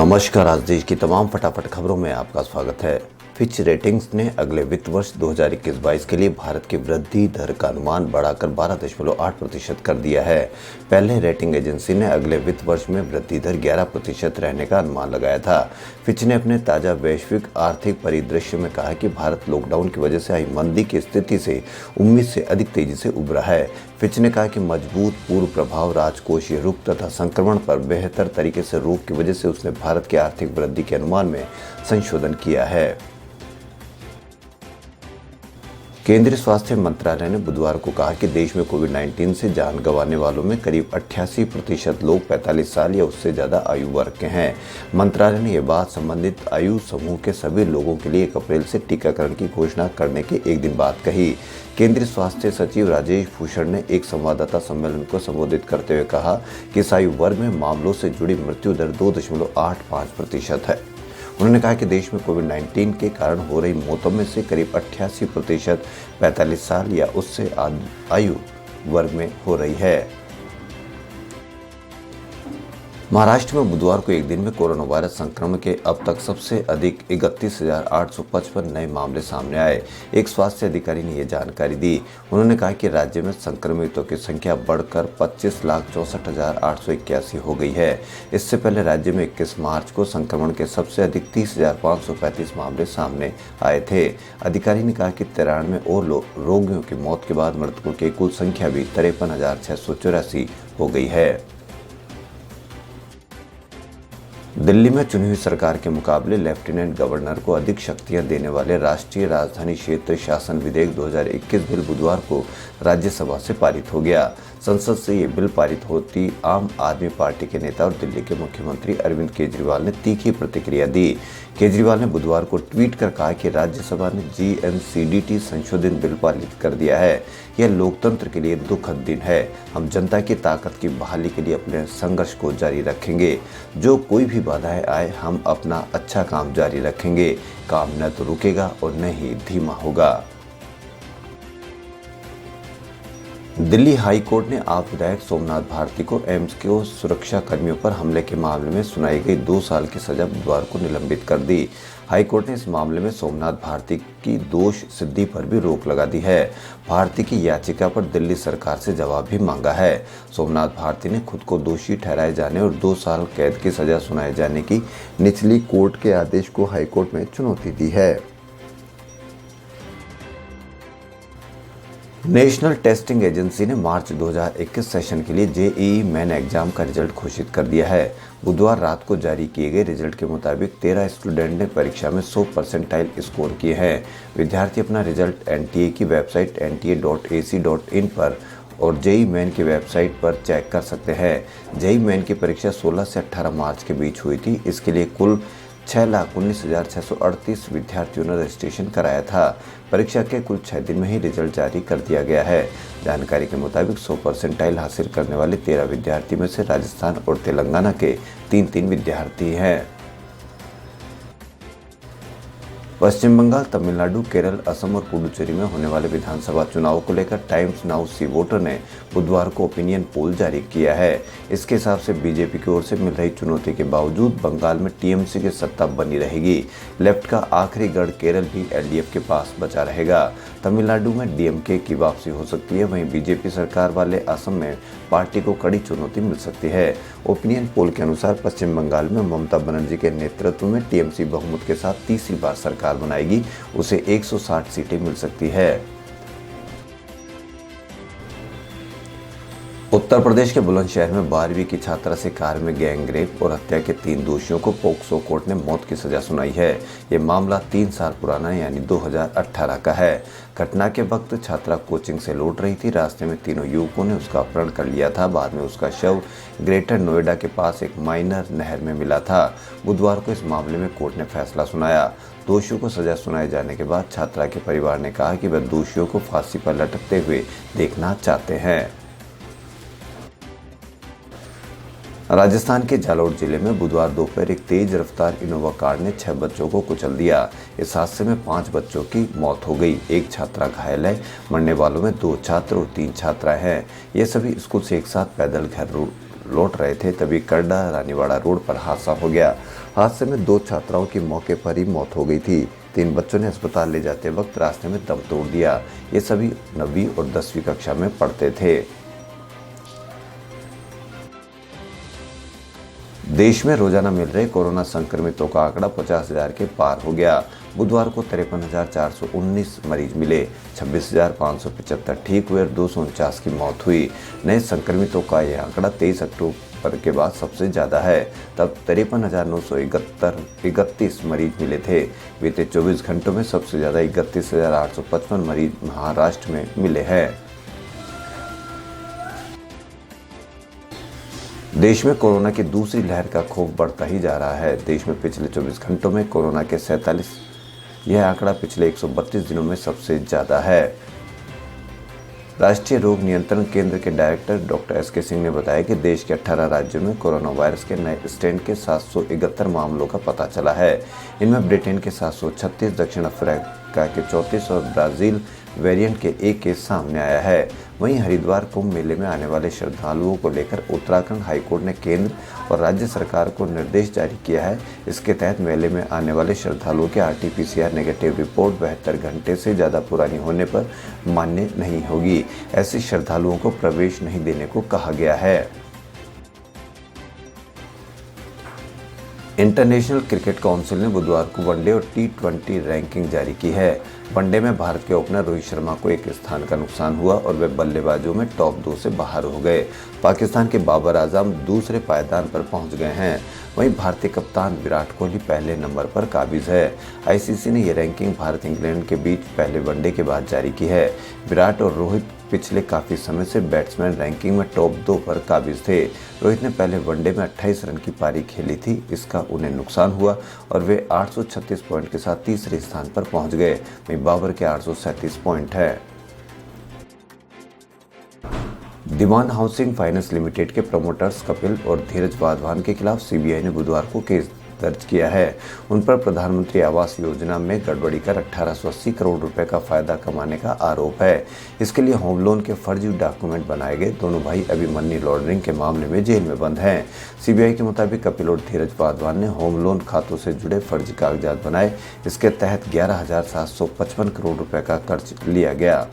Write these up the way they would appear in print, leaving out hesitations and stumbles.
नमस्कार। आज देश की तमाम फटाफट खबरों में आपका स्वागत है। फिच रेटिंग्स ने अगले वित्त वर्ष 2021-22 के लिए भारत की वृद्धि दर का अनुमान बढ़ाकर 12.8% कर दिया है। पहले रेटिंग एजेंसी ने अगले वित्त वर्ष में वृद्धि दर 11% रहने का अनुमान लगाया था। फिच ने अपने ताजा वैश्विक आर्थिक परिदृश्य में कहा कि भारत लॉकडाउन की वजह से आई मंदी की स्थिति से उम्मीद से अधिक तेजी से उभरा है। फिच ने कहा कि मजबूत पूर्व प्रभाव, राजकोषीय रुख तथा संक्रमण पर बेहतर तरीके से रोक की वजह से उसने भारत की आर्थिक वृद्धि के अनुमान में संशोधन किया है। केंद्रीय स्वास्थ्य मंत्रालय ने बुधवार को कहा कि देश में कोविड-19 से जान गंवाने वालों में करीब 88% लोग 45 साल या उससे ज़्यादा आयु वर्ग के हैं। मंत्रालय ने यह बात संबंधित आयु समूह के सभी लोगों के लिए 1 अप्रैल से टीकाकरण की घोषणा करने के एक दिन बाद कही। केंद्रीय स्वास्थ्य सचिव राजेश भूषण ने एक संवाददाता सम्मेलन को संबोधित करते हुए कहा कि इस आयु वर्ग में मामलों से जुड़ी मृत्यु दर 2.85% है। उन्होंने कहा कि देश में कोविड-19 के कारण हो रही मौतों में से करीब 88% 45 साल या उससे आयु वर्ग में हो रही है। महाराष्ट्र में बुधवार को एक दिन में कोरोना वायरस संक्रमण के अब तक सबसे अधिक 31,855 नए मामले सामने आए। एक स्वास्थ्य अधिकारी ने यह जानकारी दी। उन्होंने कहा कि राज्य में संक्रमितों की संख्या बढ़कर 25,64,881 हो गई है। इससे पहले राज्य में 21 मार्च को संक्रमण के सबसे अधिक 30,535 मामले सामने आए थे। अधिकारी ने कहा कि 93 और रोगियों की मौत के बाद मृतकों की कुल संख्या भी 53,684 हो गई है। दिल्ली में चुनी हुई सरकार के मुकाबले लेफ्टिनेंट गवर्नर को अधिक शक्तियां देने वाले राष्ट्रीय राजधानी क्षेत्र शासन विधेयक 2021 बिल बुधवार को राज्यसभा से पारित हो गया। संसद से ये बिल पारित होती आम आदमी पार्टी के नेता और दिल्ली के मुख्यमंत्री अरविंद केजरीवाल ने तीखी प्रतिक्रिया दी। केजरीवाल ने बुधवार को ट्वीट कर कहा कि राज्यसभा ने GNCDT संशोधित बिल पारित कर दिया है। यह लोकतंत्र के लिए दुखद दिन है। हम जनता की ताकत की बहाली के लिए अपने संघर्ष को जारी रखेंगे। जो कोई भी बाधाएं आए, हम अपना अच्छा काम जारी रखेंगे। काम न तो रुकेगा और न ही धीमा होगा। दिल्ली हाई कोर्ट ने आप विधायक सोमनाथ भारती को एम्स के सुरक्षा कर्मियों पर हमले के मामले में सुनाई गई 2 साल की सजा बुधवार को निलंबित कर दी। हाई कोर्ट ने इस मामले में सोमनाथ भारती की दोष सिद्धि पर भी रोक लगा दी है। भारती की याचिका पर दिल्ली सरकार से जवाब भी मांगा है। सोमनाथ भारती ने खुद को दोषी ठहराए जाने और 2 साल कैद की सजा सुनाए जाने की निचली कोर्ट के आदेश को हाई कोर्ट में चुनौती दी है। नेशनल टेस्टिंग एजेंसी ने मार्च 2021 सेशन के लिए JEE मेन एग्जाम का रिजल्ट घोषित कर दिया है। बुधवार रात को जारी किए गए रिजल्ट के मुताबिक 13 स्टूडेंट ने परीक्षा में 100 परसेंटाइल स्कोर किए हैं। विद्यार्थी अपना रिजल्ट NTA की वेबसाइट nta.ac.in पर और JEE मेन की वेबसाइट पर चेक कर सकते हैं। JEE मेन की परीक्षा 16 से 18 मार्च के बीच हुई थी। इसके लिए कुल 6,19,638 विद्यार्थियों ने रजिस्ट्रेशन कराया था। परीक्षा के कुल 6 दिन में ही रिजल्ट जारी कर दिया गया है। जानकारी के मुताबिक 100 परसेंटाइल हासिल करने वाले 13 विद्यार्थी में से राजस्थान और तेलंगाना के 3 विद्यार्थी हैं। पश्चिम बंगाल, तमिलनाडु, केरल, असम और पुडुचेरी में होने वाले विधानसभा चुनाव को लेकर टाइम्स नाउ सी वोटर ने बुधवार को ओपिनियन पोल जारी किया है। इसके हिसाब से बीजेपी की ओर से मिल रही चुनौती के बावजूद बंगाल में TMC की सत्ता बनी रहेगी। लेफ्ट का आखिरी गढ़ केरल भी LDF के पास बचा रहेगा। तमिलनाडु में DMK की वापसी हो सकती है। वहीं बीजेपी सरकार वाले असम में पार्टी को कड़ी चुनौती मिल सकती है। ओपिनियन पोल के अनुसार पश्चिम बंगाल में ममता बनर्जी के नेतृत्व में TMC बहुमत के साथ तीसरी बार सरकार बनाएगी। उसे 160 सीटें मिल सकती है। उत्तर प्रदेश के बुलंदशहर में 12वीं की छात्रा से कार में गैंगरेप और हत्या के 3 दोषियों को पोक्सो कोर्ट ने मौत की सजा सुनाई है। ये मामला 3 साल पुराना यानी 2018 का है। घटना के वक्त छात्रा कोचिंग से लौट रही थी। रास्ते में तीनों युवकों ने उसका अपहरण कर लिया था। बाद में उसका शव ग्रेटर नोएडा के पास एक माइनर नहर में मिला था। बुधवार को इस मामले में कोर्ट ने फैसला सुनाया। दोषियों को सजा सुनाए जाने के बाद छात्रा के परिवार ने कहा कि वह दोषियों को फांसी पर लटकते हुए देखना चाहते हैं। राजस्थान के जालौर जिले में बुधवार दोपहर एक तेज रफ्तार इनोवा कार ने 6 बच्चों को कुचल दिया। इस हादसे में 5 बच्चों की मौत हो गई। एक छात्रा घायल है। मरने वालों में 2 छात्र और 3 छात्राएं हैं। ये सभी स्कूल से एक साथ पैदल घर लौट रहे थे, तभी करडा रानीवाड़ा रोड पर हादसा हो गया। हादसे में 2 छात्राओं की मौके पर ही मौत हो गई थी। 3 बच्चों ने अस्पताल ले जाते वक्त रास्ते में दम तोड़ दिया। ये सभी 9वीं और 10वीं कक्षा में पढ़ते थे। देश में रोजाना मिल रहे कोरोना संक्रमितों का आंकड़ा 50,000 के पार हो गया। बुधवार को 53,419 मरीज मिले, 26,575 ठीक हुए और 249 की मौत हुई। नए संक्रमितों का यह आंकड़ा 23 अक्टूबर के बाद सबसे ज्यादा है। तब 53,931 मरीज मिले थे। बीते 24 घंटों में सबसे ज्यादा 31,855 मरीज महाराष्ट्र में मिले हैं। देश में कोरोना की दूसरी लहर का खौफ बढ़ता ही जा रहा है। देश में पिछले 24 घंटों में कोरोना के 47, यह आंकड़ा पिछले 132 दिनों में सबसे ज्यादा है। राष्ट्रीय रोग नियंत्रण केंद्र के डायरेक्टर डॉक्टर एस के सिंह ने बताया कि देश के 18 राज्यों में कोरोना वायरस के नए स्ट्रेन के 771 मामलों का पता चला है। इनमें ब्रिटेन के 736, दक्षिण अफ्रीका के 34 और ब्राजील वेरिएंट के 1 केस सामने आया है। वहीं हरिद्वार कुंभ मेले में आने वाले श्रद्धालुओं को लेकर उत्तराखंड हाईकोर्ट ने केंद्र और राज्य सरकार को निर्देश जारी किया है। इसके तहत मेले में आने वाले श्रद्धालुओं के RT-PCR नेगेटिव रिपोर्ट 72 घंटे से ज़्यादा पुरानी होने पर मान्य नहीं होगी। ऐसे श्रद्धालुओं को प्रवेश नहीं देने को कहा गया है। इंटरनेशनल क्रिकेट काउंसिल ने बुधवार को वनडे और T20 रैंकिंग जारी की है। वनडे में भारत के ओपनर रोहित शर्मा को 1 स्थान का नुकसान हुआ और वे बल्लेबाजों में टॉप 2 से बाहर हो गए। पाकिस्तान के बाबर आजम दूसरे पायदान पर पहुंच गए हैं। वहीं भारतीय कप्तान विराट कोहली पहले नंबर पर काबिज है। ICC ने यह रैंकिंग भारत इंग्लैंड के बीच पहले वनडे के बाद जारी की है। विराट और रोहित पिछले काफी समय से बैट्समैन रैंकिंग में टॉप 2 पर काबिज थे। रोहित ने पहले वनडे में 28 रन की पारी खेली थी, इसका उन्हें नुकसान हुआ और वे 836 पॉइंट के साथ तीसरे स्थान पर पहुंच गए। वहीं बाबर के 837 पॉइंट है। दीवान हाउसिंग फाइनेंस लिमिटेड के प्रमोटर्स कपिल और धीरज वाधवान के खिलाफ CBI ने बुधवार को केस दर्ज किया है। उन पर प्रधानमंत्री आवास योजना में गड़बड़ी कर 1880 करोड़ रुपए का फायदा कमाने का आरोप है। इसके लिए होम लोन के फर्जी डॉक्यूमेंट बनाए गए। दोनों भाई अभी मनी लॉन्ड्रिंग के मामले में जेल में बंद हैं। CBI के मुताबिक कपिल और धीरज वाधवान ने होम लोन खातों से जुड़े फर्जी कागजात बनाए। इसके तहत 11,755 करोड़ रुपए का कर्ज लिया गया।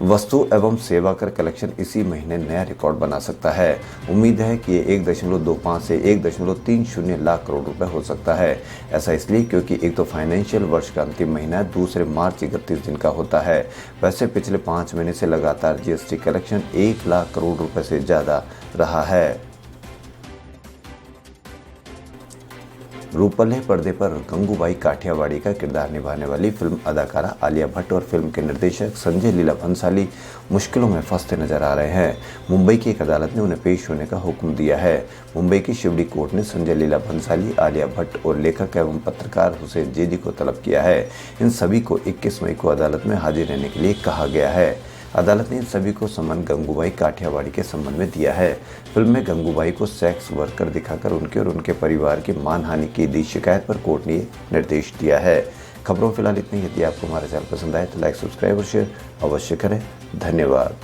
वस्तु एवं सेवा कर कलेक्शन इसी महीने नया रिकॉर्ड बना सकता है। उम्मीद है कि ये 1.25 से 1.30 लाख करोड़ रुपए हो सकता है। ऐसा इसलिए क्योंकि एक तो फाइनेंशियल वर्ष का अंतिम महीना दूसरे मार्च 31 दिन का होता है। वैसे पिछले 5 महीने से लगातार GST कलेक्शन 1 लाख करोड़ रुपए से ज्यादा रहा है। रूपल्ले पर्दे पर गंगूबाई काठियावाड़ी का किरदार निभाने वाली फिल्म अदाकारा आलिया भट्ट और फिल्म के निर्देशक संजय लीला भंसाली मुश्किलों में फंसते नजर आ रहे हैं। मुंबई की एक अदालत ने उन्हें पेश होने का हुक्म दिया है। मुंबई की शिवड़ी कोर्ट ने संजय लीला भंसाली, आलिया भट्ट और लेखक एवं पत्रकार हुसैन जेदी को तलब किया है। इन सभी को 21 मई को अदालत में हाजिर रहने के लिए कहा गया है। अदालत ने इन सभी को समन गंगूबाई काठियावाड़ी के संबंध में दिया है। फिल्म में गंगूबाई को सेक्स वर्कर दिखाकर उनके और उनके परिवार की मानहानि की दी शिकायत पर कोर्ट ने निर्देश दिया है। खबरों फिलहाल इतनी। यदि आपको हमारा चैनल पसंद आए तो लाइक, सब्सक्राइब और शेयर अवश्य करें। धन्यवाद।